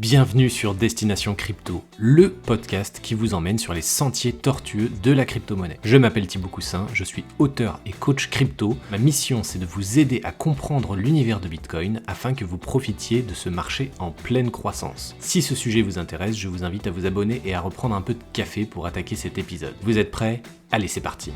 Bienvenue sur Destination Crypto, le podcast qui vous emmène sur les sentiers tortueux de la crypto-monnaie. Je m'appelle Thibaut Coussin, je suis auteur et coach crypto. Ma mission, c'est de vous aider à comprendre l'univers de Bitcoin afin que vous profitiez de ce marché en pleine croissance. Si ce sujet vous intéresse, je vous invite à vous abonner et à reprendre un peu de café pour attaquer cet épisode. Vous êtes prêts? Allez, c'est parti.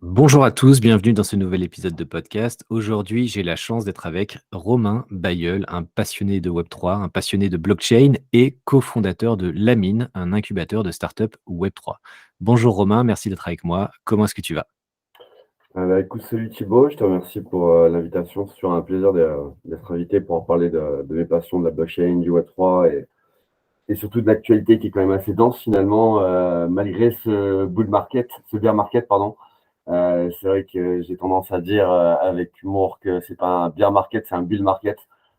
Bonjour à tous, bienvenue dans ce nouvel épisode de podcast. Aujourd'hui, j'ai la chance d'être avec Romain Bailleul, un passionné de Web3, un passionné de blockchain et cofondateur de Lamine, un incubateur de startup Web3. Bonjour Romain, merci d'être avec moi. Comment est-ce que tu vas? Écoute, salut Thibaut, je te remercie pour l'invitation. C'est toujours un plaisir d'être invité pour en parler de mes passions, de la blockchain, du Web3 et surtout de l'actualité qui est quand même assez dense finalement, malgré ce bull market, ce bear market, pardon. C'est vrai que j'ai tendance à dire avec humour que c'est pas un bear market, c'est un bull market.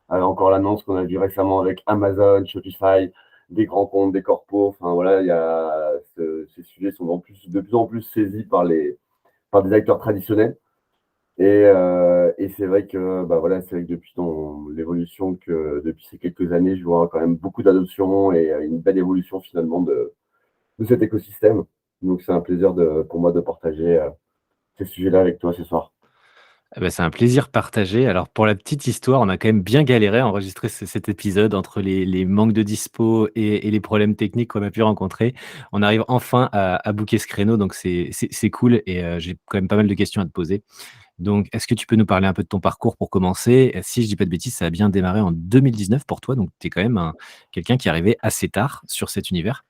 Encore l'annonce qu'on a vue récemment avec Amazon, Shopify, des grands comptes, des corpos. Enfin voilà, ces sujets sont de plus en plus saisis par des acteurs traditionnels. Et c'est vrai que c'est vrai que depuis l'évolution que depuis ces quelques années, je vois quand même beaucoup d'adoption et une belle évolution finalement de cet écosystème. Donc c'est un plaisir pour moi de partager ces sujets-là avec toi ce soir. Eh ben, c'est un plaisir partagé. Alors pour la petite histoire, on a quand même bien galéré à enregistrer cet épisode entre les manques de dispo et les problèmes techniques qu'on a pu rencontrer. On arrive enfin à booker ce créneau, donc c'est cool et j'ai quand même pas mal de questions à te poser. Donc, est-ce que tu peux nous parler un peu de ton parcours pour commencer? Si je dis pas de bêtises, ça a bien démarré en 2019 pour toi, donc tu es quand même quelqu'un qui est arrivé assez tard sur cet univers.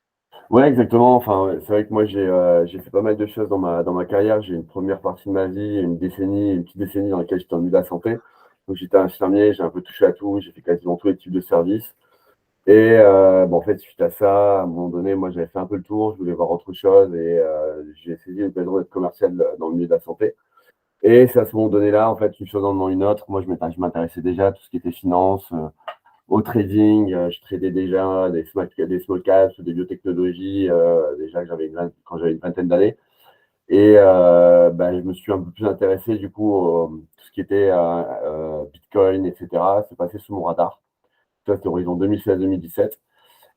Ouais, exactement. Enfin, ouais, c'est vrai que moi j'ai fait pas mal de choses dans ma carrière. J'ai une première partie de ma vie, une petite décennie dans laquelle j'étais en milieu de la santé. Donc j'étais infirmier, j'ai un peu touché à tout, j'ai fait quasiment tous les types de services. En fait, suite à ça, à un moment donné, moi, j'avais fait un peu le tour, je voulais voir autre chose et j'ai saisi l'occasion d'être commercial dans le milieu de la santé. Et c'est à ce moment donné-là, en fait, une chose en demande une autre. Moi, je m'intéressais déjà à tout ce qui était finance, au trading. Je tradais déjà des small caps, des biotechnologies, déjà que quand j'avais une vingtaine d'années. Je me suis un peu plus intéressé, du coup, tout ce qui était Bitcoin, etc. C'est passé sous mon radar. Ça, c'était horizon 2016-2017.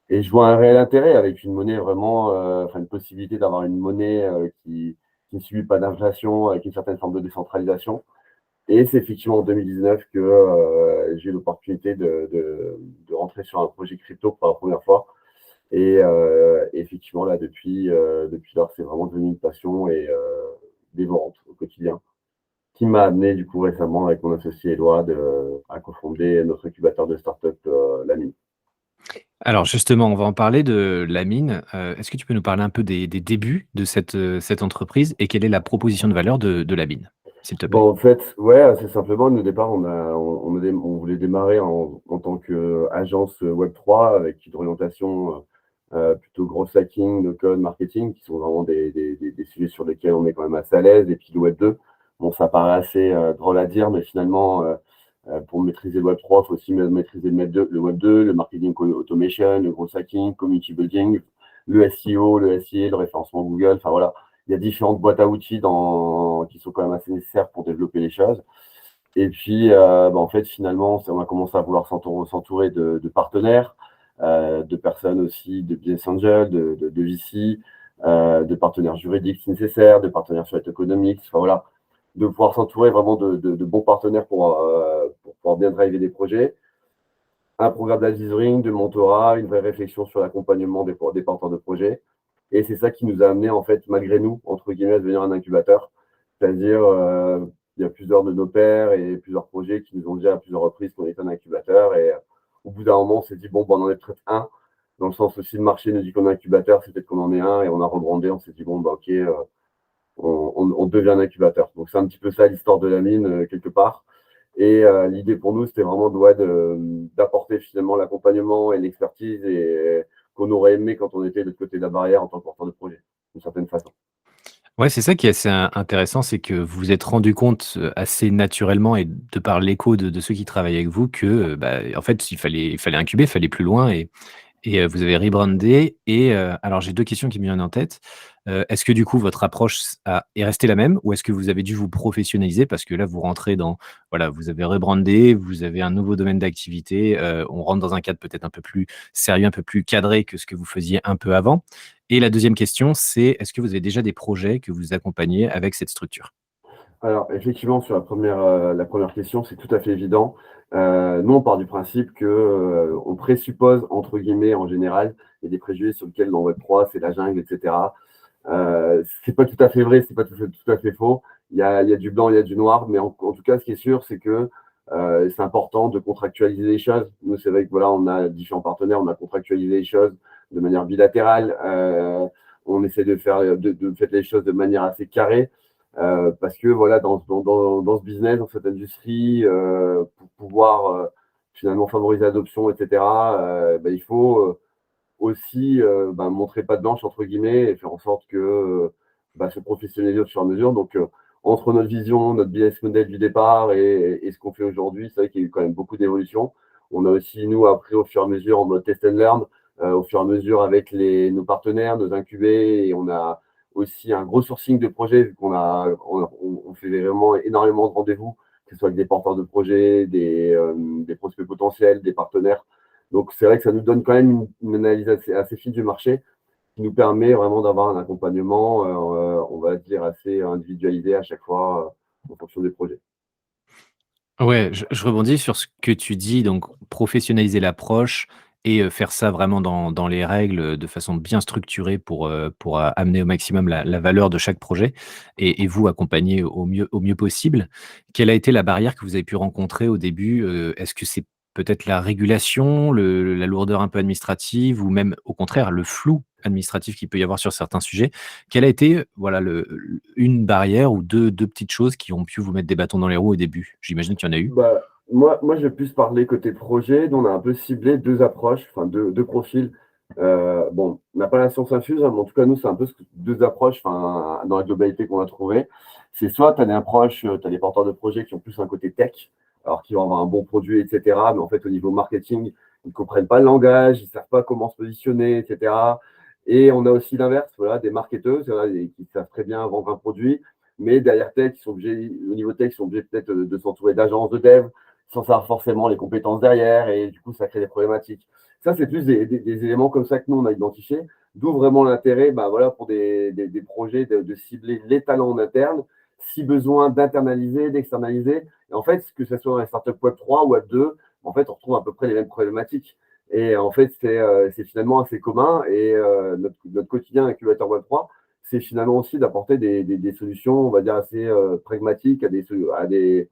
Et je vois un réel intérêt avec une monnaie vraiment, une possibilité d'avoir une monnaie qui ne subit pas d'inflation, avec une certaine forme de décentralisation. Et c'est effectivement en 2019 que j'ai eu l'opportunité de rentrer sur un projet crypto pour la première fois. Effectivement, là, depuis lors, c'est vraiment devenu une passion et dévorante au quotidien, qui m'a amené du coup récemment avec mon associé Éloi à cofonder notre incubateur de start-up, Lamine. Alors justement, on va en parler de la mine. Est-ce que tu peux nous parler un peu des débuts de cette entreprise et quelle est la proposition de valeur de la mine, s'il te plaît? Bon, en fait, ouais, assez simplement, nous, au départ, on voulait démarrer en tant qu'agence Web3 avec une orientation plutôt gros hacking, no code, marketing, qui sont vraiment des sujets sur lesquels on est quand même assez à l'aise. Et puis le Web2, bon, ça paraît assez drôle à dire, mais finalement, pour maîtriser le Web3, il faut aussi maîtriser le Web2, le marketing automation, le gros hacking, community building, le SEO, le SEA, le référencement Google. Enfin voilà, il y a différentes boîtes à outils qui sont quand même assez nécessaires pour développer les choses. Et puis, en fait, finalement, on a commencé à vouloir s'entourer de partenaires, de personnes aussi, de business angels, de VC, de partenaires juridiques si nécessaire, de partenaires sur l'économique. Enfin voilà, de pouvoir s'entourer vraiment de bons partenaires pour pouvoir bien driver des projets. Un programme d'advisoring, de mentorat, une vraie réflexion sur l'accompagnement des porteurs de projets. Et c'est ça qui nous a amené, en fait, malgré nous, entre guillemets, à devenir un incubateur. C'est-à-dire, il y a plusieurs de nos pairs et plusieurs projets qui nous ont dit à plusieurs reprises qu'on était un incubateur. Et au bout d'un moment, on s'est dit, bon, on en est peut-être un. Dans le sens aussi, le marché nous dit qu'on est un incubateur, c'est peut-être qu'on en est un. Et on a rebrandé, on s'est dit, bon, ok, on devient un incubateur. Donc, c'est un petit peu ça l'histoire de la mine, quelque part. Et l'idée pour nous, c'était vraiment d'apporter finalement l'accompagnement et l'expertise qu'on aurait aimé quand on était de l'autre côté de la barrière en tant que porteur de projet, d'une certaine façon. Ouais, c'est ça qui est assez intéressant, c'est que vous vous êtes rendu compte, assez naturellement et de par l'écho de ceux qui travaillent avec vous que, en fait, il fallait incuber, il fallait plus loin Et vous avez rebrandé et alors j'ai 2 questions qui me viennent en tête. Est-ce que du coup votre approche est restée la même ou est-ce que vous avez dû vous professionnaliser? Parce que là, vous rentrez dans voilà, vous avez rebrandé, vous avez un nouveau domaine d'activité, on rentre dans un cadre peut-être un peu plus sérieux, un peu plus cadré que ce que vous faisiez un peu avant. Et la deuxième question, c'est est-ce que vous avez déjà des projets que vous accompagnez avec cette structure? Alors effectivement, sur la première question, c'est tout à fait évident. Nous, on part du principe que, on présuppose, entre guillemets, en général, il y a des préjugés sur lesquels dans Web3, c'est la jungle, et cetera. C'est pas tout à fait vrai, c'est pas tout à fait faux. Il y a du blanc, il y a du noir, mais en tout cas, ce qui est sûr, c'est que c'est important de contractualiser les choses. Nous, c'est vrai que voilà, on a différents partenaires, on a contractualisé les choses de manière bilatérale. On essaie de faire les choses de manière assez carrée. Parce que voilà, dans ce business, dans cette industrie, pour pouvoir finalement favoriser l'adoption, etc., il faut aussi montrer patte blanche, entre guillemets, et faire en sorte que se professionnaliser au fur et à mesure. Donc, entre notre vision, notre business model du départ et ce qu'on fait aujourd'hui, c'est vrai qu'il y a eu quand même beaucoup d'évolution. On a aussi, nous, appris au fur et à mesure en mode test and learn, au fur et à mesure avec nos partenaires, nos incubés, et on a aussi un gros sourcing de projets, vu on fait vraiment énormément de rendez-vous, que ce soit avec des porteurs de projets, des prospects potentiels, des partenaires. Donc, c'est vrai que ça nous donne quand même une analyse assez fine du marché qui nous permet vraiment d'avoir un accompagnement, on va dire, assez individualisé à chaque fois en fonction des projets. Ouais, je rebondis sur ce que tu dis, donc professionnaliser l'approche et faire ça vraiment dans les règles, de façon bien structurée pour amener au maximum la valeur de chaque projet et vous accompagner au mieux possible. Quelle a été la barrière que vous avez pu rencontrer au début? Est-ce que c'est peut-être la régulation, la lourdeur un peu administrative ou même au contraire le flou administratif qu'il peut y avoir sur certains sujets? Quelle a été, voilà, une barrière ou deux petites choses qui ont pu vous mettre des bâtons dans les roues au début? J'imagine qu'il y en a eu? Moi, je vais plus parler côté projet. Nous, on a un peu ciblé deux approches, enfin deux profils. Bon, on n'a pas la science infuse, hein, mais en tout cas, nous, c'est un peu deux approches enfin, dans la globalité qu'on a trouvé. C'est soit tu as des approches, tu as des porteurs de projets qui ont plus un côté tech, alors qu'ils vont avoir un bon produit, etc. Mais en fait, au niveau marketing, ils ne comprennent pas le langage, ils ne savent pas comment se positionner, etc. Et on a aussi l'inverse, voilà, des marketeuses voilà, qui savent très bien vendre un produit, mais derrière tech, ils sont obligés, au niveau tech, ils sont obligés peut-être de s'entourer d'agences de dev, sans savoir forcément les compétences derrière, et du coup, ça crée des problématiques. Ça, c'est plus des éléments comme ça que nous, on a identifiés, d'où vraiment l'intérêt voilà, pour des projets de cibler les talents en interne, si besoin d'internaliser, d'externaliser. Et en fait, que ce soit dans les startups Web3 ou Web2, en fait, on retrouve à peu près les mêmes problématiques. Et en fait, c'est finalement assez commun. Et notre quotidien incubateur Web3, c'est finalement aussi d'apporter des solutions, on va dire, assez pragmatiques à des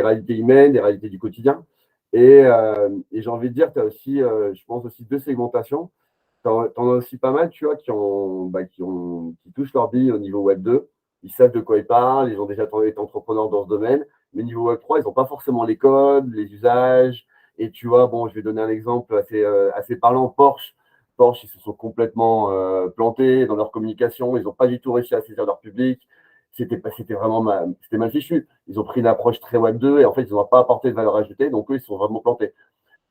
réalités humaines, des réalités du quotidien. Et j'ai envie de dire, tu as aussi, je pense, aussi deux segmentations. Tu en as aussi pas mal, tu vois, qui touchent leur bille au niveau Web2. Ils savent de quoi ils parlent, ils ont déjà été entrepreneurs dans ce domaine. Mais niveau Web3, ils n'ont pas forcément les codes, les usages. Et tu vois, bon, je vais donner un exemple assez parlant. Porsche, ils se sont complètement plantés dans leur communication. Ils n'ont pas du tout réussi à saisir leur public. C'était vraiment c'était mal fichu. Ils ont pris une approche très Web2 et en fait, ils n'ont pas apporté de valeur ajoutée. Donc, eux, ils sont vraiment plantés.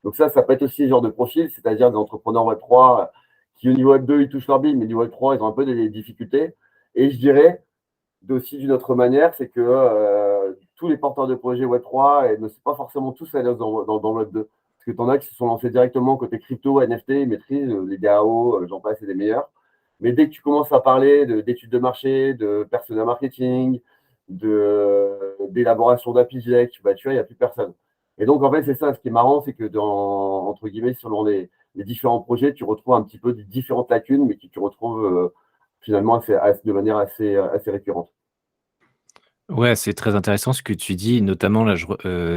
Donc ça peut être aussi le genre de profil, c'est-à-dire des entrepreneurs Web3 qui, au niveau Web2, ils touchent leur bille, mais au niveau Web3, ils ont un peu des difficultés. Et je dirais aussi d'une autre manière, c'est que tous les porteurs de projets Web3 ne sont pas forcément tous à l'aise dans Web2. Parce que tu en as qui se sont lancés directement côté crypto, NFT, ils maîtrisent les DAO, j'en passe, c'est des meilleurs. Mais dès que tu commences à parler d'études de marché, de personnel marketing, d'élaboration d'API GEC, tu vois, il n'y a plus personne. Et donc, en fait, c'est ça, ce qui est marrant, c'est que entre guillemets, selon les différents projets, tu retrouves un petit peu des différentes lacunes, mais que tu retrouves finalement de manière assez récurrente. Ouais, c'est très intéressant ce que tu dis, notamment là,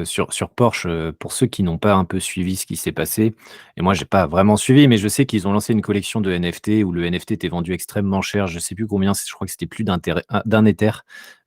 sur Porsche, pour ceux qui n'ont pas un peu suivi ce qui s'est passé et moi j'ai pas vraiment suivi, mais je sais qu'ils ont lancé une collection de NFT où le NFT était vendu extrêmement cher. Je sais plus combien, je crois que c'était plus d'un Ether,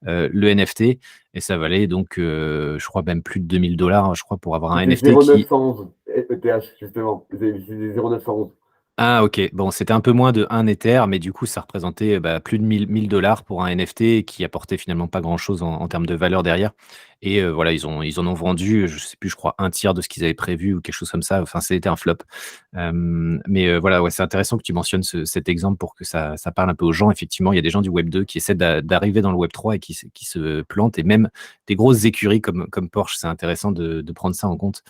le NFT et ça valait donc, je crois même plus de 2 000 $ je crois pour avoir un C'était NFT qui 0,911 ETH, justement. C'est 0,911. Ah OK, bon, c'était un peu moins de 1 Ether, mais du coup, ça représentait, bah, plus de 1000 $ pour un NFT qui apportait finalement pas grand-chose en termes de valeur derrière et voilà, ils en ont vendu, je sais plus, je crois un tiers de ce qu'ils avaient prévu ou quelque chose comme ça. Enfin, c'était un flop. Mais voilà, ouais, c'est intéressant que tu mentionnes cet exemple pour que ça parle un peu aux gens. Effectivement, il y a des gens du web 2 qui essaient d'arriver dans le web 3 et qui se plantent et même des grosses écuries comme Porsche, c'est intéressant de prendre ça en compte.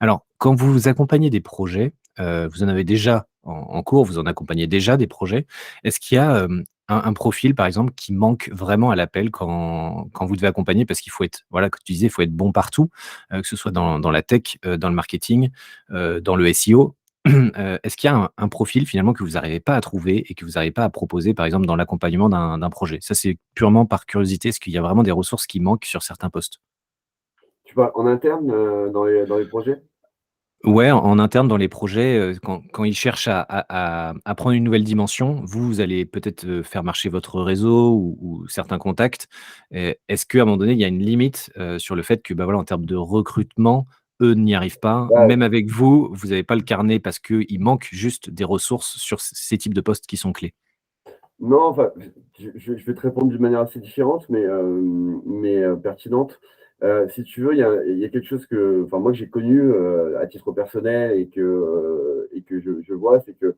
Alors, quand vous accompagnez des projets, vous en avez déjà en cours, vous en accompagnez déjà des projets. Est-ce qu'il y a, un profil, par exemple, qui manque vraiment à l'appel quand vous devez accompagner? Parce qu'il faut être voilà, comme tu disais, il faut être bon partout, que ce soit dans la tech, dans le marketing, dans le SEO. Est-ce qu'il y a un profil finalement que vous n'arrivez pas à trouver et que vous n'arrivez pas à proposer, par exemple, dans l'accompagnement d'un projet? Ça, c'est purement par curiosité. Est-ce qu'il y a vraiment des ressources qui manquent sur certains postes? Tu vois, en interne, dans les projets? Ouais, en interne dans les projets, quand ils cherchent à prendre une nouvelle dimension, vous allez peut-être, faire marcher votre réseau ou certains contacts. Est-ce qu'à un moment donné, il y a une limite, sur le fait que, bah, voilà, en termes de recrutement, eux n'y arrivent pas? Ouais, Même avec vous, vous n'avez pas le carnet parce qu'il manque juste des ressources sur ces types de postes qui sont clés? non, enfin, je vais te répondre d'une manière assez différente, mais pertinente. Si tu veux, il y a quelque chose que enfin, moi, que j'ai connu, à titre personnel et que je vois, c'est que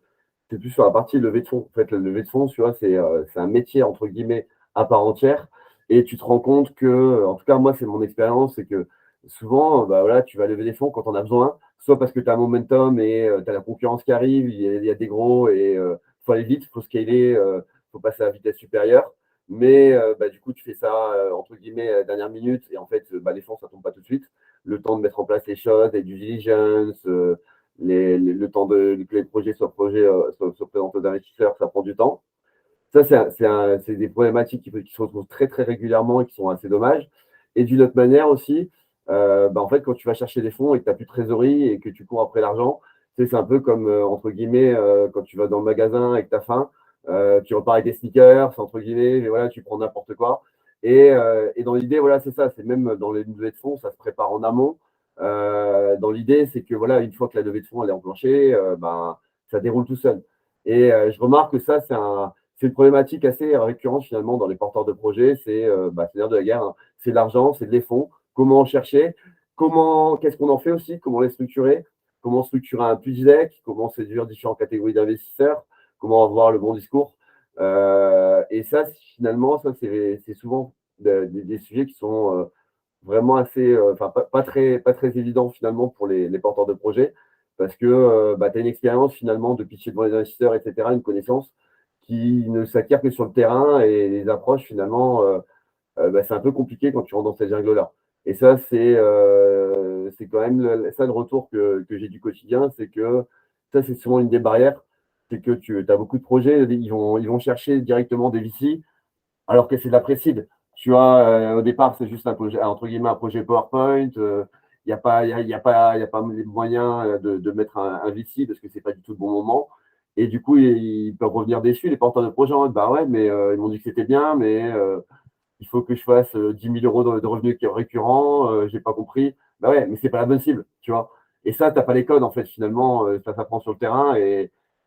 c'est plus sur la partie levée de fonds. En fait, la levée de fonds, tu vois, c'est un «métier» entre guillemets à part entière et tu te rends compte que, en tout cas, moi, c'est mon expérience, c'est que souvent, bah, voilà, tu vas lever des fonds quand tu en as besoin, soit parce que tu as un momentum et tu as la concurrence qui arrive, il y a des gros et faut aller vite, faut scaler, faut passer à la vitesse supérieure. Mais bah, du coup, tu fais ça, entre guillemets, «dernière minute» et en fait, bah, les fonds, ça tombe pas tout de suite. Le temps de mettre en place les choses, les due diligence, le temps que les projets soient présentés aux investisseurs, ça prend du temps. Ça, c'est des problématiques qui se retrouvent très, très régulièrement et qui sont assez dommages. Et d'une autre manière aussi, bah, en fait, quand tu vas chercher des fonds et que tu as plus de trésorerie et que tu cours après l'argent, tu sais, c'est un peu comme, entre guillemets, quand tu vas dans le magasin et que tu as faim, tu repars avec des sneakers, entre guillemets, mais voilà, tu prends n'importe quoi. Et dans l'idée, voilà, c'est ça, c'est même dans les levées de fonds, ça se prépare en amont. Dans l'idée, c'est que voilà, une fois que la levée de fonds elle est enclenchée, ben, ça déroule tout seul. Et je remarque que ça, c'est une problématique assez récurrente finalement dans les porteurs de projets. C'est l'air de la guerre, hein. C'est de l'argent, c'est des fonds. Comment en chercher? Qu'est-ce qu'on en fait aussi? Comment les structurer? Comment structurer un pitch deck? Comment séduire différentes catégories d'investisseurs? Comment avoir le bon discours? Et ça, finalement, ça, c'est souvent des sujets qui sont vraiment assez, enfin, pas très évidents finalement pour les porteurs de projets parce que bah, tu as une expérience finalement de pitcher devant les investisseurs, etc., une connaissance qui ne s'acquiert que sur le terrain et les approches finalement, bah, c'est un peu compliqué quand tu rentres dans cette jungle-là. Et ça, c'est quand même ça le retour que j'ai du quotidien, c'est que ça, c'est souvent une des barrières, c'est que tu as beaucoup de projets, ils vont chercher directement des VC alors que c'est de la pré-seed. Tu vois, au départ, c'est juste un projet, entre guillemets, un projet PowerPoint. Il n'y a pas, y a pas les moyens de mettre un VC parce que c'est pas du tout le bon moment. Et du coup, ils peuvent revenir déçus, les porteurs de projet, en mode, bah ouais, mais ils m'ont dit que c'était bien, mais il faut que je fasse 10 000 euros de revenus récurrents, j'ai pas compris. Bah ouais, mais c'est pas la bonne cible, tu vois. Et ça, t'as pas les codes, en fait, finalement, ça s'apprend sur le terrain.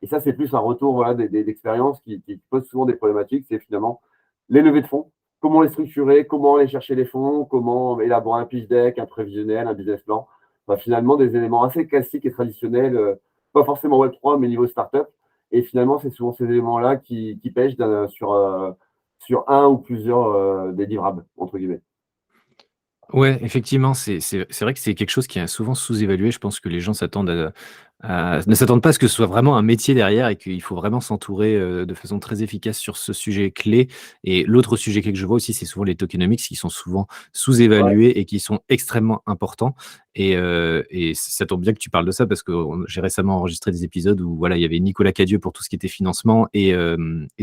Et ça, c'est plus un retour voilà, d'expériences qui posent souvent des problématiques. C'est finalement les levées de fonds, comment les structurer, comment aller chercher les fonds, comment élaborer un pitch deck, un prévisionnel, un business plan. Enfin, finalement, des éléments assez classiques et traditionnels, pas forcément Web3, mais niveau startup. Et finalement, c'est souvent ces éléments-là qui pêchent sur un ou plusieurs des livrables, entre guillemets. Ouais, effectivement, c'est vrai que c'est quelque chose qui est souvent sous-évalué. Je pense que les gens ne s'attendent pas à ce que ce soit vraiment un métier derrière et qu'il faut vraiment s'entourer, de façon très efficace sur ce sujet clé. Et l'autre sujet clé que je vois aussi, c'est souvent les tokenomics qui sont souvent Ouais, sous-évalués et qui sont extrêmement importants. Et ça tombe bien que tu parles de ça parce que j'ai récemment enregistré des épisodes où voilà, il y avait Nicolas Cadieux pour tout ce qui était financement et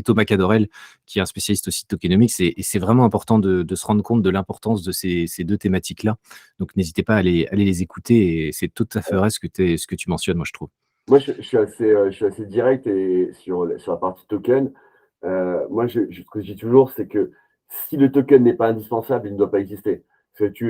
Thomas Cadorel qui est un spécialiste aussi de tokenomics et c'est vraiment important de se rendre compte de l'importance de ces 2 thématiques-là. Donc n'hésitez pas à aller les écouter et c'est tout à fait vrai ce que tu mentionnes, moi, je trouve. moi je suis assez direct et sur la partie token. Moi, ce que je dis toujours, c'est que si le token n'est pas indispensable, il ne doit pas exister.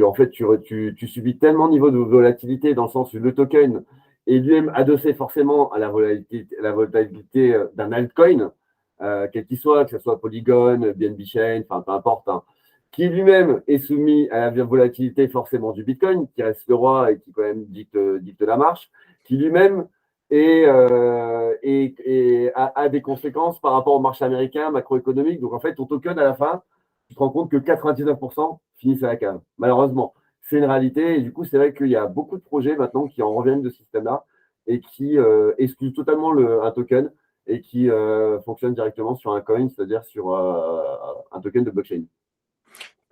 En fait, tu subis tellement de niveau de volatilité dans le sens où le token, et lui-même adossé forcément à la volatilité d'un altcoin, quel qu'il soit, que ce soit Polygon, BNB Chain, enfin peu importe, hein, qui lui-même est soumis à la volatilité forcément du Bitcoin, qui reste le roi et qui quand même dicte la marche, qui lui-même a des conséquences par rapport au marché américain, macroéconomique. Donc en fait, ton token à la fin, tu te rends compte que 99% finissent à la cave, malheureusement. C'est une réalité et du coup, c'est vrai qu'il y a beaucoup de projets maintenant qui en reviennent de ce système-là et qui excluent totalement un token et qui fonctionnent directement sur un coin, c'est-à-dire sur un token de blockchain.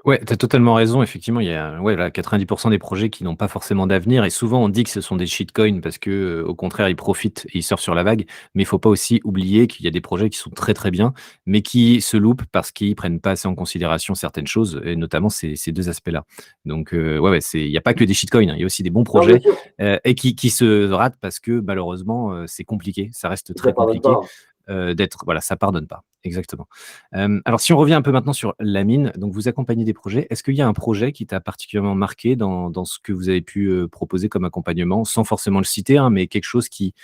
Ouais, tu as totalement raison. Effectivement, il y a ouais, là, 90 des projets qui n'ont pas forcément d'avenir et souvent on dit que ce sont des shitcoins parce que, au contraire, ils profitent et ils surfent sur la vague. Mais il faut pas aussi oublier qu'il y a des projets qui sont très, très bien, mais qui se loupent parce qu'ils prennent pas assez en considération certaines choses et notamment ces 2 aspects-là. Donc, ouais, ouais, il y a pas que des shitcoins, hein, il y a aussi des bons Non, bien projets, sûr, et qui se ratent parce que malheureusement, c'est compliqué. Ça reste ça très ne pardonne compliqué, pas. d'être voilà, ça pardonne pas. Exactement. Alors si on revient un peu maintenant sur la mine, donc vous accompagnez des projets. Est-ce qu'il y a un projet qui t'a particulièrement marqué dans ce que vous avez pu, proposer comme accompagnement? Sans forcément le citer, hein, mais quelque chose qui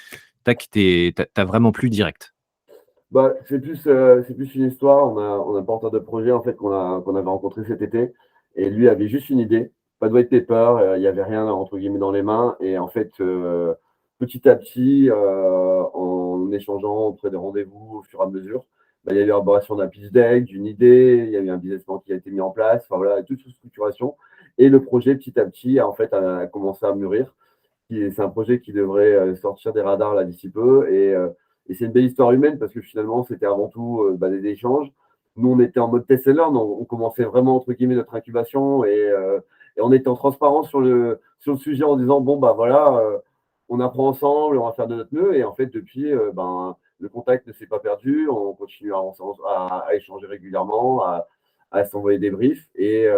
t'a vraiment plu direct? Bah, c'est plus une histoire. On a un porteur de projet en fait qu'on avait rencontré cet été et lui avait juste une idée, pas de white paper, il y avait rien entre guillemets dans les mains et en fait, petit à petit, en échangeant, auprès des rendez-vous au fur et à mesure, bah, il y a eu l'élaboration d'un pitch deck, d'une idée, il y a eu un business plan qui a été mis en place, enfin voilà, toute une structuration et le projet petit à petit en fait a commencé à mûrir. C'est un projet qui devrait sortir des radars là d'ici peu. Et c'est une belle histoire humaine parce que finalement, c'était avant tout des échanges. Nous, on était en mode test and learn, on commençait vraiment entre guillemets notre incubation et on était en transparence sur le sujet en disant bon, bah voilà, on apprend ensemble, on va faire de notre mieux. Et en fait, depuis, le contact ne s'est pas perdu, on continue à échanger régulièrement, à s'envoyer des briefs. Et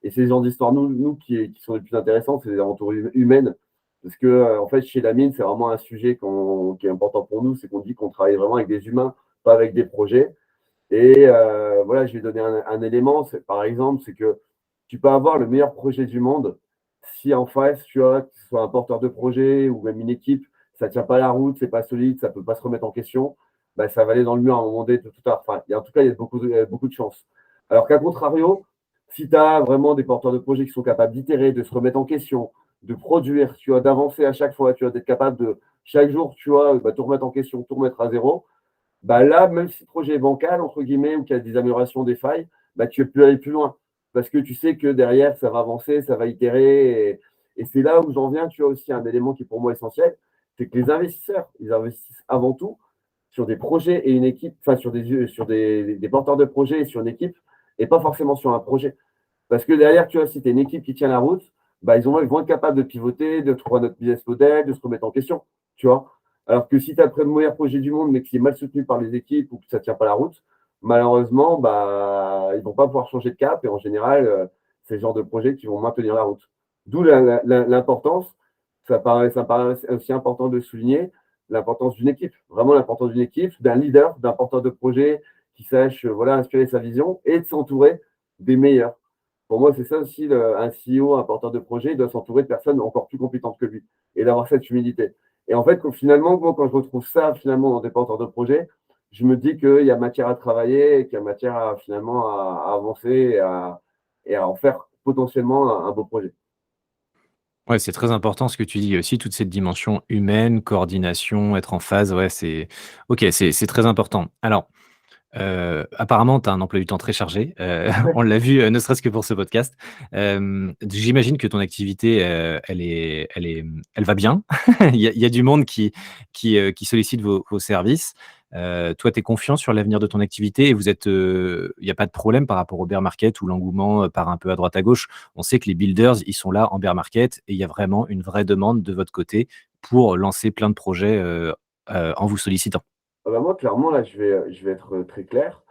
c'est ce genre d'histoire, nous qui sont les plus intéressantes, c'est les aventures humaines. Parce que, en fait, chez la mine, c'est vraiment un sujet qui est important pour nous, c'est qu'on dit qu'on travaille vraiment avec des humains, pas avec des projets. Et voilà, je vais donner un élément, par exemple, c'est que tu peux avoir le meilleur projet du monde, si en face, tu as, que ce soit un porteur de projet ou même une équipe, ça ne tient pas la route, c'est pas solide, ça ne peut pas se remettre en question, bah, ça va aller dans le mur à un moment donné, tout à l'heure. Enfin, en tout cas, il y a beaucoup de chance. Alors qu'à contrario, si tu as vraiment des porteurs de projets qui sont capables d'itérer, de se remettre en question, de produire, tu vois, d'avancer à chaque fois, tu vois, d'être capable de, chaque jour, tu vois, bah, tout remettre en question, tout remettre à zéro, bah là, même si le projet est bancal, entre guillemets, ou qu'il y a des améliorations, des failles, bah, tu peux aller plus loin. Parce que tu sais que derrière, ça va avancer, ça va itérer. Et c'est là où j'en viens, tu as aussi un élément qui est pour moi essentiel, c'est que les investisseurs, ils investissent avant tout sur des projets et une équipe, enfin sur des porteurs de projets et sur une équipe, et pas forcément sur un projet. Parce que derrière, tu vois, si tu es une équipe qui tient la route, bah, ils vont être capables de pivoter, de trouver notre business model, de se remettre en question, tu vois. Alors que si tu as le meilleur projet du monde, mais qui est mal soutenu par les équipes ou que ça ne tient pas la route, malheureusement, bah, ils ne vont pas pouvoir changer de cap. Et en général, c'est le genre de projets qui vont maintenir la route. D'où l'importance, ça paraît aussi important de souligner, l'importance d'une équipe. Vraiment l'importance d'une équipe, d'un leader, d'un porteur de projet qui sache voilà, inspirer sa vision et de s'entourer des meilleurs. Pour moi, c'est ça aussi, un CEO, un porteur de projet, il doit s'entourer de personnes encore plus compétentes que lui et d'avoir cette humilité. Et en fait, finalement, moi, quand je retrouve ça finalement dans des porteurs de projet, je me dis qu'il y a matière à travailler et qu'il y a matière finalement à avancer et à en faire potentiellement un beau projet. Ouais, c'est très important ce que tu dis. Il y a aussi toute cette dimension humaine, coordination, être en phase. Ouais, c'est OK, c'est très important. Alors, apparemment, tu as un emploi du temps très chargé, on l'a vu, ne serait-ce que pour ce podcast. J'imagine que ton activité, elle va bien? Il y a du monde qui sollicite vos services. Toi, tu es confiant sur l'avenir de ton activité et il y a pas de problème par rapport au bear market où l'engouement, part un peu à droite à gauche? On sait que les builders, ils sont là en bear market et il y a vraiment une vraie demande de votre côté pour lancer plein de projets, en vous sollicitant. Ah bah, moi, clairement, là, je vais être très clair.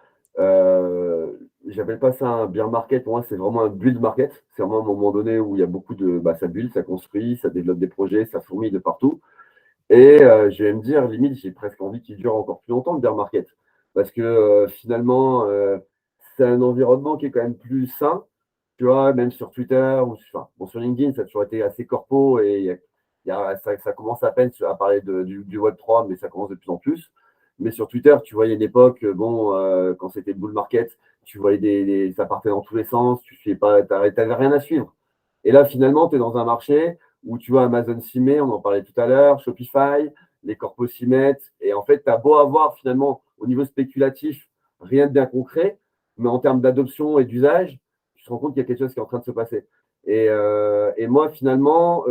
J'appelle pas ça un bear market. Pour moi, c'est vraiment un build market. C'est vraiment un moment donné où il y a beaucoup de. Bah, ça build, ça construit, ça développe des projets, ça fourmille de partout. Et je vais me dire, limite, j'ai presque envie qu'il dure encore plus longtemps, le bear market. Parce que finalement, c'est un environnement qui est quand même plus sain. Tu vois, même sur Twitter ou enfin, bon, sur LinkedIn, ça a toujours été assez corpo et Ça commence à peine à parler du Web3, mais ça commence de plus en plus. Mais sur Twitter, tu voyais une époque, bon, quand c'était le bull market, tu voyais ça partait dans tous les sens, tu n'avais rien à suivre. Et là, finalement, tu es dans un marché où tu vois Amazon s'y met, on en parlait tout à l'heure, Shopify, les corpos s'y mettent. Et en fait, tu as beau avoir finalement, au niveau spéculatif, rien de bien concret, mais en termes d'adoption et d'usage, tu te rends compte qu'il y a quelque chose qui est en train de se passer. Et moi, finalement,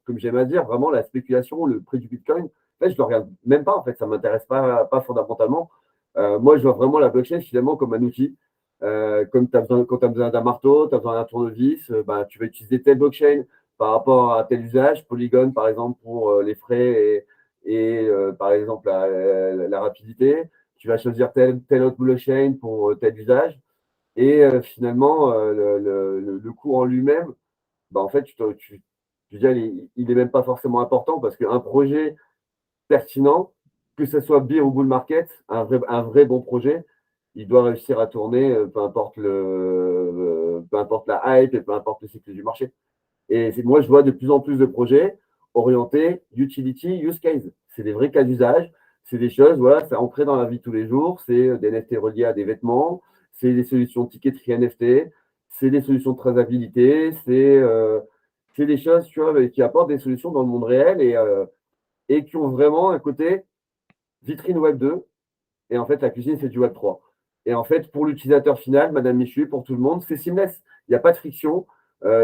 comme j'aime à dire, vraiment, la spéculation, le prix du Bitcoin, en fait, je ne le regarde même pas, en fait, ça ne m'intéresse pas fondamentalement. Moi, je vois vraiment la blockchain finalement comme un outil. Comme quand tu as besoin d'un marteau, tu as besoin d'un tournevis, ben, tu vas utiliser telle blockchain par rapport à tel usage, Polygon par exemple pour les frais et par exemple la rapidité. Tu vas choisir telle autre blockchain pour tel usage. Et finalement, le cours en lui-même, bah, en fait, je veux dire, il n'est même pas forcément important parce qu'un projet pertinent, que ce soit bear ou bull market, un vrai bon projet, il doit réussir à tourner, peu importe la hype et peu importe le cycle du marché. Et moi, je vois de plus en plus de projets orientés utility, use case. C'est des vrais cas d'usage. C'est des choses, voilà, c'est ancré dans la vie de tous les jours. C'est des NFT reliés à des vêtements. C'est des solutions de ticketerie NFT. C'est des solutions de traçabilité. C'est des choses, tu vois, qui apportent des solutions dans le monde réel et qui ont vraiment un côté vitrine Web 2. Et en fait, la cuisine, c'est du Web 3. Et en fait, pour l'utilisateur final, Madame Michu, pour tout le monde, c'est seamless. Il n'y a pas de friction.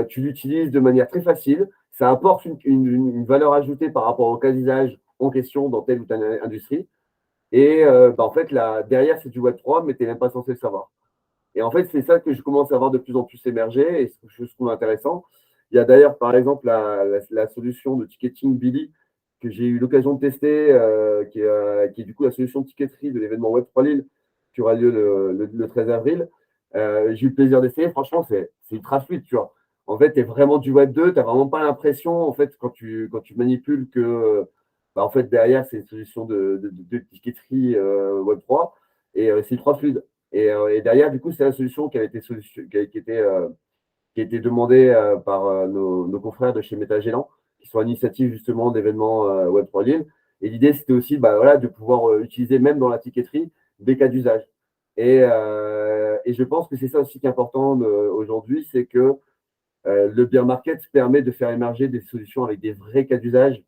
Tu l'utilises de manière très facile. Ça apporte une valeur ajoutée par rapport au cas d'usage en question dans telle ou telle industrie. Et bah, en fait, là, derrière, c'est du Web 3, mais tu n'es même pas censé le savoir. Et en fait, c'est ça que je commence à voir de plus en plus émerger et ce que je trouve intéressant. Il y a d'ailleurs, par exemple, la solution de ticketing Billy que j'ai eu l'occasion de tester, qui est du coup la solution de ticketerie de l'événement Web3 Lille qui aura lieu le 13 avril. J'ai eu le plaisir d'essayer. Franchement, c'est ultra fluide, tu vois. En fait, tu es vraiment du Web 2, tu n'as vraiment pas l'impression, en fait, quand tu manipules que, bah, en fait, derrière, c'est une solution de ticketerie Web 3 et c'est ultra fluide. Et derrière, du coup, c'est la solution qui a été demandée par nos confrères de chez Métagélan, qui sont à l'initiative justement d'événements Web3 Lille. Et l'idée, c'était aussi bah, voilà, de pouvoir utiliser même dans la ticketerie des cas d'usage. Et je pense que c'est ça aussi qui est important aujourd'hui, c'est que le bear market permet de faire émerger des solutions avec des vrais cas d'usage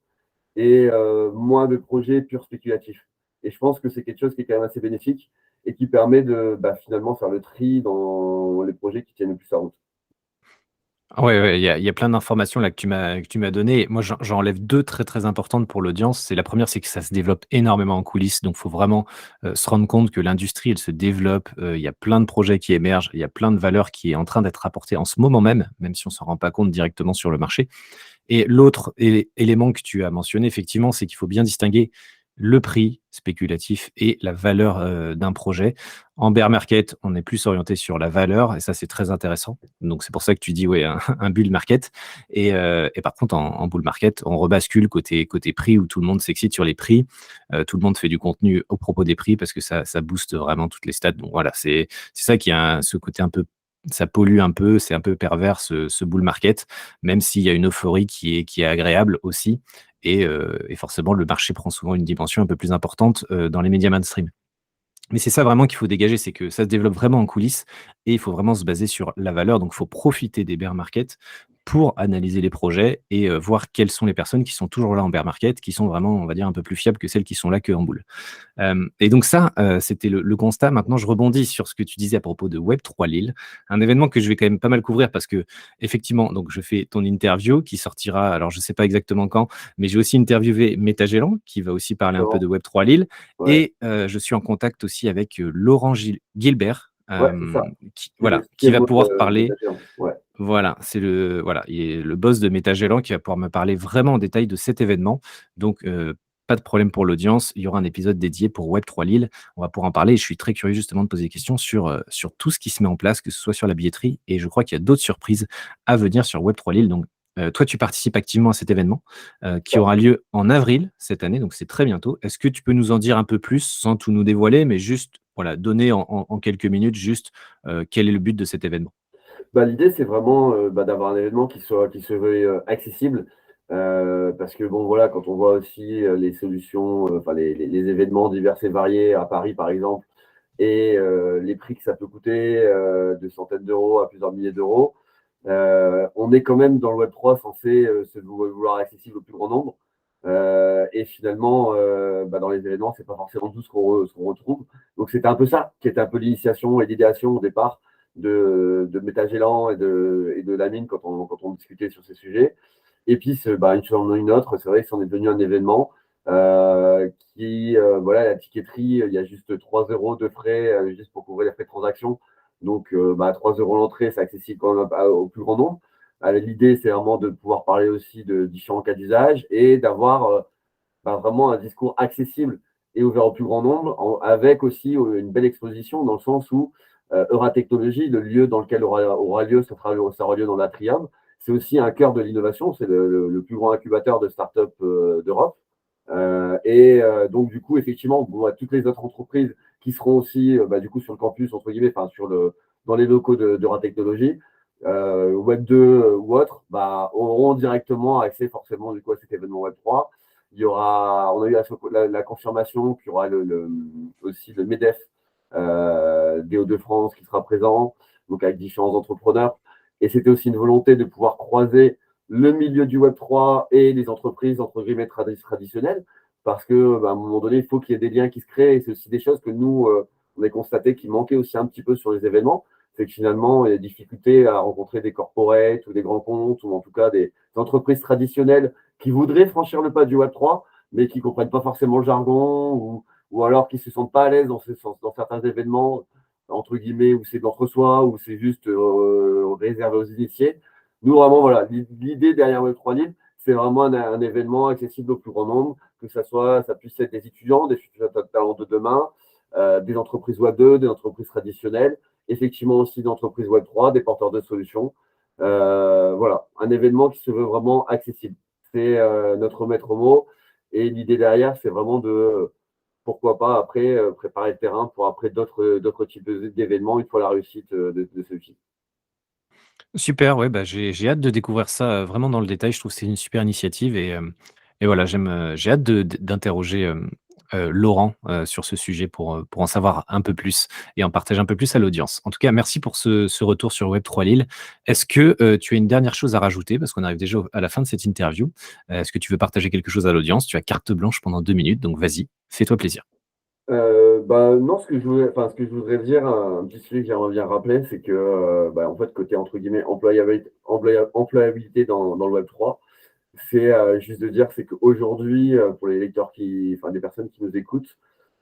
et moins de projets purs spéculatifs. Et je pense que c'est quelque chose qui est quand même assez bénéfique et qui permet de bah, finalement faire le tri dans les projets qui tiennent le plus sa route. Ah ouais, ouais, il y a plein d'informations là que tu m'as données. Moi, j'en enlève 2 très, très importantes pour l'audience. C'est la première, c'est que ça se développe énormément en coulisses, donc faut vraiment, se rendre compte que l'industrie, elle se développe, il y a plein de projets qui émergent, il y a plein de valeurs qui est en train d'être apportées en ce moment même, même si on s'en rend pas compte directement sur le marché. Et l'autre élément que tu as mentionné, effectivement, c'est qu'il faut bien distinguer le prix spéculatif et la valeur d'un projet. En bear market, on est plus orienté sur la valeur et ça, c'est très intéressant. Donc, c'est pour ça que tu dis, ouais, un bull market. Et par contre, en bull market, on rebascule côté prix où tout le monde s'excite sur les prix. Tout le monde fait du contenu au propos des prix parce que ça booste vraiment toutes les stats. Donc, voilà, c'est ça qui a ce côté un peu, ça pollue un peu, c'est un peu pervers ce bull market, même s'il y a une euphorie qui est agréable aussi. Et forcément, le marché prend souvent une dimension un peu plus importante dans les médias mainstream. Mais c'est ça vraiment qu'il faut dégager, c'est que ça se développe vraiment en coulisses et il faut vraiment se baser sur la valeur. Donc, il faut profiter des bear markets pour analyser les projets et voir quelles sont les personnes qui sont toujours là en bear market, qui sont vraiment, on va dire, un peu plus fiables que celles qui sont là qu'en bull. Et donc ça, c'était le constat. Maintenant, je rebondis sur ce que tu disais à propos de Web3 Lille, un événement que je vais quand même pas mal couvrir parce que effectivement, donc je fais ton interview qui sortira, alors je sais pas exactement quand, mais j'ai aussi interviewé Métagélan qui va aussi parler un peu Vraiment. de Web3 Lille Ouais, et je suis en contact aussi avec, Laurent Gilbert, ouais, c'est ça. qui C'est le voilà, qui va CMO pouvoir de parler. Métagéant. Ouais. Voilà, c'est il est le boss de Métagélan qui va pouvoir me parler vraiment en détail de cet événement. Donc, pas de problème pour l'audience. Il y aura un épisode dédié pour Web3 Lille. On va pouvoir en parler et je suis très curieux justement de poser des questions sur tout ce qui se met en place, que ce soit sur la billetterie et je crois qu'il y a d'autres surprises à venir sur Web3 Lille. Donc, toi, tu participes activement à cet événement, qui aura lieu en avril cette année, donc c'est très bientôt. Est-ce que tu peux nous en dire un peu plus sans tout nous dévoiler, mais juste, voilà, donner en quelques minutes juste, quel est le but de cet événement? Bah, l'idée, c'est vraiment bah, d'avoir un événement qui se veuille accessible Parce que bon, voilà, quand on voit aussi les solutions, enfin les événements divers et variés à Paris, par exemple, et les prix que ça peut coûter, de centaines d'euros à plusieurs milliers d'euros, on est quand même dans le Web3 censé se vouloir accessible au plus grand nombre. Et finalement, bah, dans les événements, c'est pas forcément tout ce qu'on retrouve. Donc c'était un peu ça qui était un peu l'initiation et l'idéation au départ de Métagellan et de la mine quand on discutait sur ces sujets. Et puis, bah, une chose en une autre, c'est vrai que c'en est devenu un événement voilà, la ticketterie, il y a juste 3 euros de frais juste pour couvrir les frais de transaction. Donc, bah, 3 euros l'entrée, c'est accessible quand même au plus grand nombre. L'idée, c'est vraiment de pouvoir parler aussi de différents cas d'usage et d'avoir bah, vraiment un discours accessible et ouvert au plus grand nombre, avec aussi une belle exposition dans le sens où Euratechnologie, le lieu dans lequel aura lieu, ça aura lieu dans l'Atrium, c'est aussi un cœur de l'innovation, c'est le plus grand incubateur de start-up d'Europe. Donc, du coup, effectivement, bon, à toutes les autres entreprises qui seront aussi bah, du coup, sur le campus, entre guillemets, enfin, dans les locaux d'Euratechnologie, Web2 ou autres, bah, auront directement accès forcément du coup, à cet événement Web3. On a eu la confirmation qu'il y aura aussi le MEDEF des Hauts-de-France qui sera présent, donc avec différents entrepreneurs. Et c'était aussi une volonté de pouvoir croiser le milieu du Web3 et les entreprises, entre guillemets, traditionnelles, parce que bah, à un moment donné, il faut qu'il y ait des liens qui se créent, et c'est aussi des choses que nous, on a constaté qui manquaient aussi un petit peu sur les événements, c'est que finalement, il y a des difficultés à rencontrer des corporates ou des grands comptes, ou en tout cas des entreprises traditionnelles qui voudraient franchir le pas du Web3, mais qui ne comprennent pas forcément le jargon, ou alors qui ne se sentent pas à l'aise dans certains événements, entre guillemets, où c'est d'entre-soi, où c'est juste réservé aux initiés. Nous, vraiment, voilà, l'idée derrière Web3 Lille, c'est vraiment un événement accessible au plus grand nombre, que ça puisse être des étudiants, des futurs talents de demain, des entreprises Web2, des entreprises traditionnelles, effectivement aussi des entreprises Web3, des porteurs de solutions. Voilà, un événement qui se veut vraiment accessible. C'est notre maître mot. Et l'idée derrière, c'est vraiment de, pourquoi pas, après, préparer le terrain pour après d'autres types d'événements une fois la réussite de celui-ci. Super, ouais, bah, j'ai hâte de découvrir ça, vraiment dans le détail. Je trouve que c'est une super initiative et voilà, j'ai hâte d'interroger, Laurent, sur ce sujet pour en savoir un peu plus et en partager un peu plus à l'audience. En tout cas, merci pour ce retour sur Web3 Lille. Est-ce que, tu as une dernière chose à rajouter? Parce qu'on arrive déjà à la fin de cette interview. Est-ce que tu veux partager quelque chose à l'audience? Tu as carte blanche pendant 2 minutes, donc vas-y, fais-toi plaisir. Bah, non, ce que je voudrais dire, un petit sujet que j'aimerais bien rappeler, c'est que, bah, en fait, côté, entre guillemets, employabilité dans le Web3, c'est juste de dire, c'est qu'aujourd'hui, pour les lecteurs enfin, des personnes qui nous écoutent,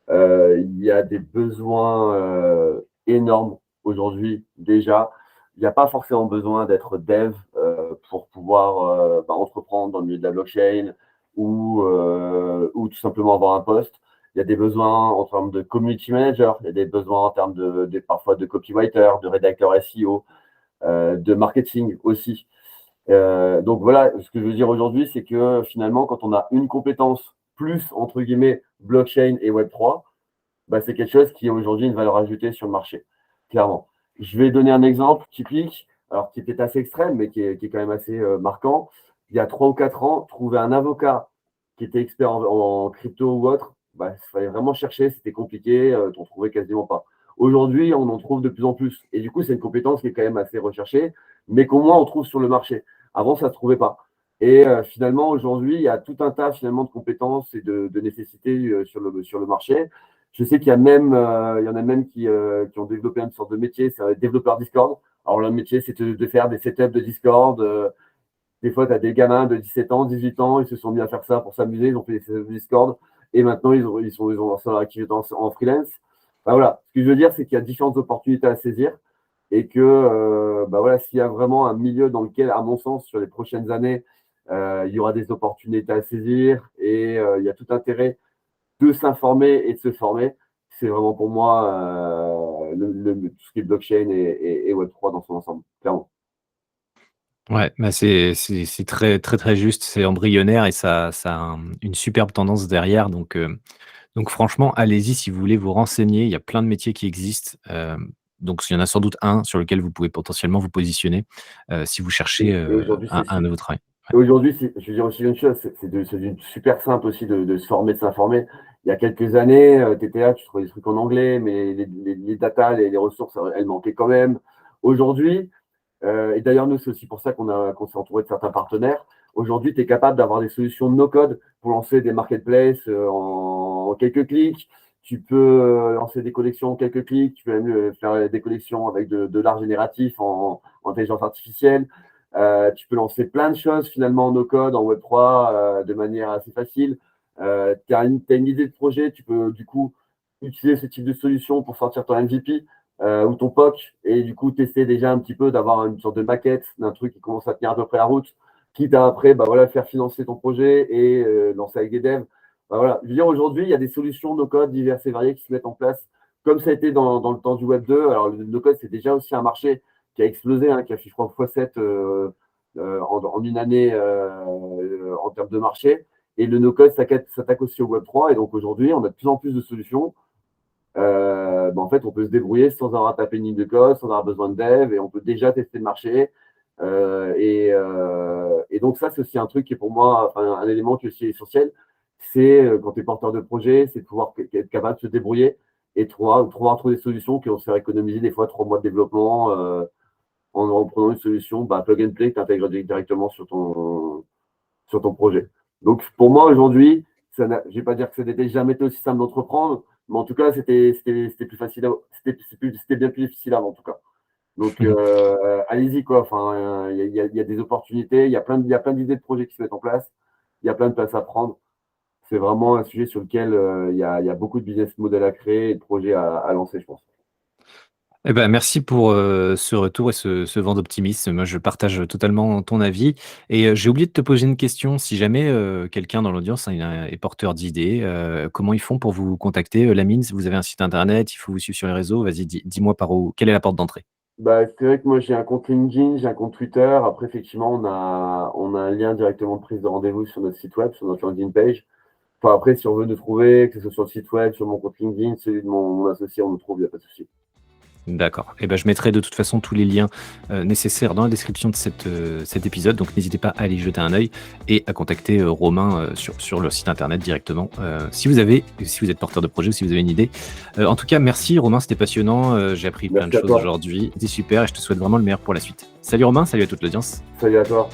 il y a des besoins énormes aujourd'hui déjà. Il n'y a pas forcément besoin d'être dev pour pouvoir bah, entreprendre dans le milieu de la blockchain ou tout simplement avoir un poste. Il y a des besoins en termes de community manager, il y a des besoins en termes parfois de copywriter, de rédacteur SEO, de marketing aussi. Donc voilà, ce que je veux dire aujourd'hui, c'est que finalement, quand on a une compétence plus, entre guillemets, blockchain et Web3, bah, c'est quelque chose qui a aujourd'hui une valeur ajoutée sur le marché, clairement. Je vais donner un exemple typique, alors qui est peut-être assez extrême, mais qui est quand même assez marquant. Il y a 3 ou 4 ans, trouver un avocat qui était expert en crypto ou autre, bah, il fallait vraiment chercher, c'était compliqué, on ne trouvait quasiment pas. Aujourd'hui, on en trouve de plus en plus. Et du coup, c'est une compétence qui est quand même assez recherchée, mais qu'au moins on trouve sur le marché. Avant, ça ne se trouvait pas. Et finalement, aujourd'hui, il y a tout un tas finalement de compétences et de nécessités sur le marché. Je sais il y en a même qui ont développé une sorte de métier, c'est développeur Discord. Alors, le métier, c'est de faire des setups de Discord. Des fois, tu as des gamins de 17 ans, 18 ans, ils se sont mis à faire ça pour s'amuser, ils ont fait des setups de Discord. Et maintenant, ils ont lancé leur activité en freelance. Bah, voilà. Ce que je veux dire, c'est qu'il y a différentes opportunités à saisir et que bah, voilà, s'il y a vraiment un milieu dans lequel, à mon sens, sur les prochaines années, il y aura des opportunités à saisir et il y a tout intérêt de s'informer et de se former. C'est vraiment pour moi tout ce qui est blockchain et Web3 dans son ensemble, clairement. Ouais, bah, c'est très, très, très juste, c'est embryonnaire et ça a une superbe tendance derrière donc franchement, allez-y si vous voulez vous renseigner, il y a plein de métiers qui existent, donc il y en a sans doute un sur lequel vous pouvez potentiellement vous positionner, si vous cherchez, Et aujourd'hui, c'est un si. nouveau travail. Et aujourd'hui, je veux dire aussi une chose, c'est super simple aussi de se former, de s'informer. Il y a quelques années, TTA, tu trouvais des trucs en anglais, mais les data, les ressources, elles manquaient quand même. Aujourd'hui, et d'ailleurs, nous, c'est aussi pour ça qu'on s'est entouré de certains partenaires. Aujourd'hui, tu es capable d'avoir des solutions no-code pour lancer des marketplaces en quelques clics. Tu peux lancer des collections en quelques clics. Tu peux même faire des collections avec de l'art génératif en intelligence artificielle. Tu peux lancer plein de choses finalement en no-code, en Web3, de manière assez facile. Tu as une idée de projet, tu peux du coup utiliser ce type de solution pour sortir ton MVP ou ton POC, et du coup tester déjà un petit peu, d'avoir une sorte de maquette d'un truc qui commence à tenir à peu près la route, quitte à après voilà, faire financer ton projet et lancer avec des devs. Voilà. Je veux dire, aujourd'hui, il y a des solutions no-code diverses et variées qui se mettent en place, comme ça a été dans le temps du Web 2. Alors, le no-code, c'est déjà aussi un marché qui a explosé, hein, qui a fait, je crois, x7 en une année en termes de marché. Et le no-code s'attaque aussi au Web 3. Et donc, aujourd'hui, on a de plus en plus de solutions en fait, on peut se débrouiller sans avoir à taper une ligne de code, sans avoir besoin de dev, et on peut déjà tester le marché. Et donc, ça, c'est aussi un truc qui est pour moi un élément qui est aussi essentiel. C'est quand tu es porteur de projet, c'est de pouvoir être capable de se débrouiller et de trouver des solutions qui vont se faire économiser des fois 3 mois de développement en prenant une solution plug and play que tu intègres directement sur ton projet. Donc, pour moi, aujourd'hui, je ne vais pas dire que ça n'était jamais été aussi simple d'entreprendre, mais en tout cas, c'était plus facile, c'était bien plus difficile avant, en tout cas. Donc, allez-y, quoi. Enfin, il y a des opportunités, il y a plein d'idées de projets qui se mettent en place, il y a plein de places à prendre. C'est vraiment un sujet sur lequel il y a beaucoup de business models à créer et de projets à lancer, je pense. Eh ben, merci pour ce retour et ce vent d'optimisme. Moi, je partage totalement ton avis. Et j'ai oublié de te poser une question. Si jamais quelqu'un dans l'audience est porteur d'idées, comment ils font pour vous contacter? Lamine, vous avez un site internet, il faut vous suivre sur les réseaux. Vas-y, dis-moi par où, quelle est la porte d'entrée? C'est vrai que moi, j'ai un compte LinkedIn, j'ai un compte Twitter. Après, effectivement, on a un lien directement de prise de rendez-vous sur notre site web, sur notre landing page. Enfin, après, si on veut nous trouver, que ce soit sur le site web, sur mon compte LinkedIn, celui de mon associé, on nous trouve, il n'y a pas de souci. D'accord. Et ben, je mettrai de toute façon tous les liens nécessaires dans la description de cet épisode. Donc, n'hésitez pas à aller y jeter un œil et à contacter Romain sur le site internet directement si vous êtes porteur de projet ou si vous avez une idée. En tout cas, merci Romain, c'était passionnant. J'ai appris plein de Merci à choses toi. aujourd'hui. C'était super et je te souhaite vraiment le meilleur pour la suite. Salut Romain, salut à toute l'audience. Salut à toi.